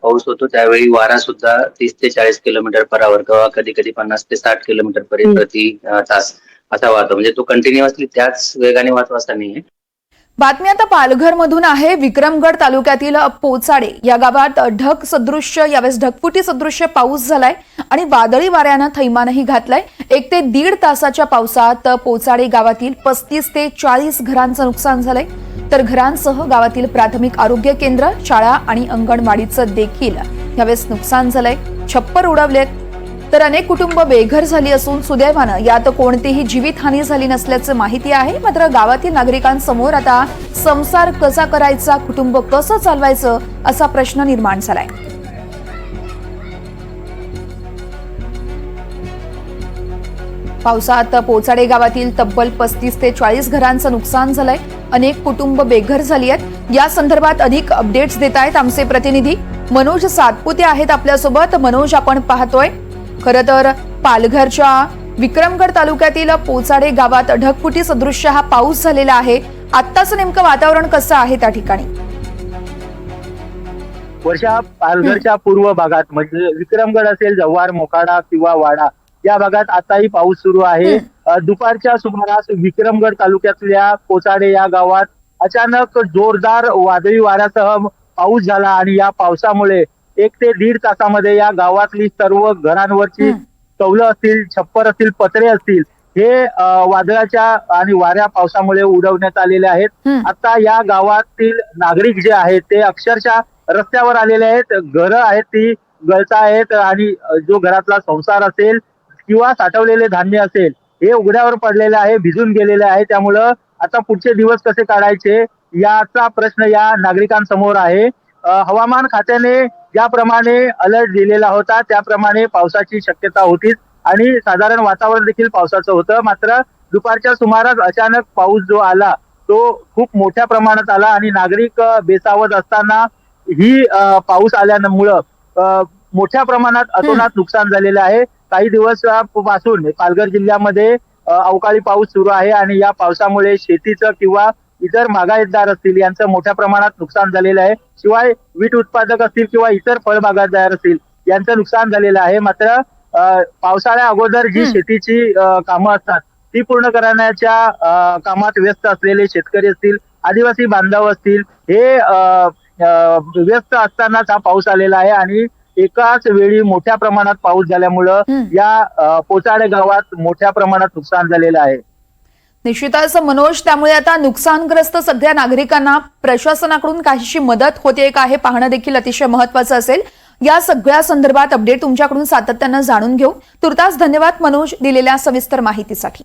पाऊस होतो त्यावेळी वारा सुद्धा 30 ते 40 किलोमीटर पर आवर किंवा कधी कधी 50 ते 60 किलोमीटर प्रति तास असा वाहतो. म्हणजे तो कंटिन्युअसली त्याच वेगाने वाहतो असा नाहीये. बातमी आता पालघर मधून आहे. विक्रमगड तालुक्यातील पोचाडे या गावात ढग सदृश्य यावेळेस ढगफुटी सदृश्य पाऊस झालाय आणि वादळी वाऱ्यानं थैमानही घातलंय. 1 ते 1.5 तासाच्या पावसात पोचाडे गावातील 35 ते 40 घरांचं नुकसान झालंय. तर घरांसह गावातील प्राथमिक आरोग्य केंद्र, शाळा आणि अंगणवाडीचं देखील यावेळेस नुकसान झालंय. छप्पर उडवलेत. तर अनेक कुटुंब बेघर झाली असून सुदैवानं यात कोणतीही जीवितहानी झाली नसल्याचं माहिती आहे. मात्र गावातील नागरिकांसमोर आता संसार कसा करायचा, कुटुंब कसं चालवायचं असा प्रश्न निर्माण झालाय. पावसात पोचाडे गावातील तब्बल 35 ते 40 घरांचं नुकसान झालंय. अनेक कुटुंब बेघर झाली आहेत. या संदर्भात अधिक अपडेट्स देत आहेत आमचे प्रतिनिधी मनोज सातपुते आहेत आपल्यासोबत. मनोज, आपण पाहतोय खरं तर पालघरच्या विक्रमगड तालुक्यातील पोचाडे गावात ढगफुटी सदृश्य हा पाऊस झालेला आहे. आत्ताचं नेमकं वातावरण कसं आहे त्या ठिकाणी? वर्षा, पालघरच्या पूर्व भागात म्हणजे विक्रमगड असेल, जव्हार, मोखाडा किंवा वाडा या भागात आताही पाऊस सुरू आहे. दुपारच्या सुमारास विक्रमगड तालुक्यातल्या पोचाडे या गावात अचानक जोरदार वादळी वाऱ्यासह पाऊस झाला आणि या पावसामुळे 1 ते 1.5 तासामध्ये या गावातली सर्व घरांवरची कौलं असतील, छप्पर असतील, पत्रे असतील, हे वादळाच्या आणि वाऱ्या पावसामुळे उडवण्यात आलेले आहेत. आता या गावातील नागरिक जे आहेत ते अक्षरशः रस्त्यावर आलेले आहेत. घरं आहेत ती गळतायत आणि जो घरातला संसार असेल किंवा साठवलेले धान्य असेल हे उघड्यावर पडलेले आहे, भिजून गेलेले आहे. त्यामुळं आता पुढचे दिवस कसे काढायचे याचा प्रश्न या नागरिकांसमोर आहे. हवामान खात्याने ज्याप्रमाणे अलर्ट दिलेला होता त्याप्रमाणे पावसाची शक्यता होतीच आणि साधारण वातावरण देखील पावसाचं होतं. मात्र दुपारच्या सुमारास अचानक पाऊस जो आला तो खूप मोठ्या प्रमाणात आला आणि नागरिक बेसावध असताना ही पाऊस आल्यामुळं मोठ्या प्रमाणात अतोनात नुकसान झालेलं आहे. काही दिवस पासून पालघर जिल्ह्यामध्ये अवकाळी पाऊस सुरू आहे आणि या पावसामुळे शेतीचं किंवा इतर बागायतदार असतील यांचं मोठ्या प्रमाणात नुकसान झालेलं आहे. शिवाय वीट उत्पादक असतील किंवा इतर फळबागायतदार असतील यांचं नुकसान झालेलं आहे. मात्र पावसाळ्या अगोदर जी शेतीची कामं असतात ती पूर्ण करण्याच्या कामात व्यस्त असलेले शेतकरी असतील, आदिवासी बांधव असतील, हे व्यस्त असतानाच हा पाऊस आलेला आहे आणि एकाच वेळी मोठ्या प्रमाणात पाऊस झाल्यामुळं या पोचाडे गावात मोठ्या प्रमाणात नुकसान झालेलं आहे. निश्चितच मनोज, त्यामुळे आता नुकसानग्रस्त सगळ्या नागरिकांना प्रशासनाकडून काहीशी मदत होते का हे पाहणं देखील अतिशय महत्त्वाचं असेल. या सगळ्या संदर्भात अपडेट तुमच्याकडून सातत्यानं जाणून घेऊ. तुर्तास धन्यवाद मनोज दिलेल्या सविस्तर माहितीसाठी.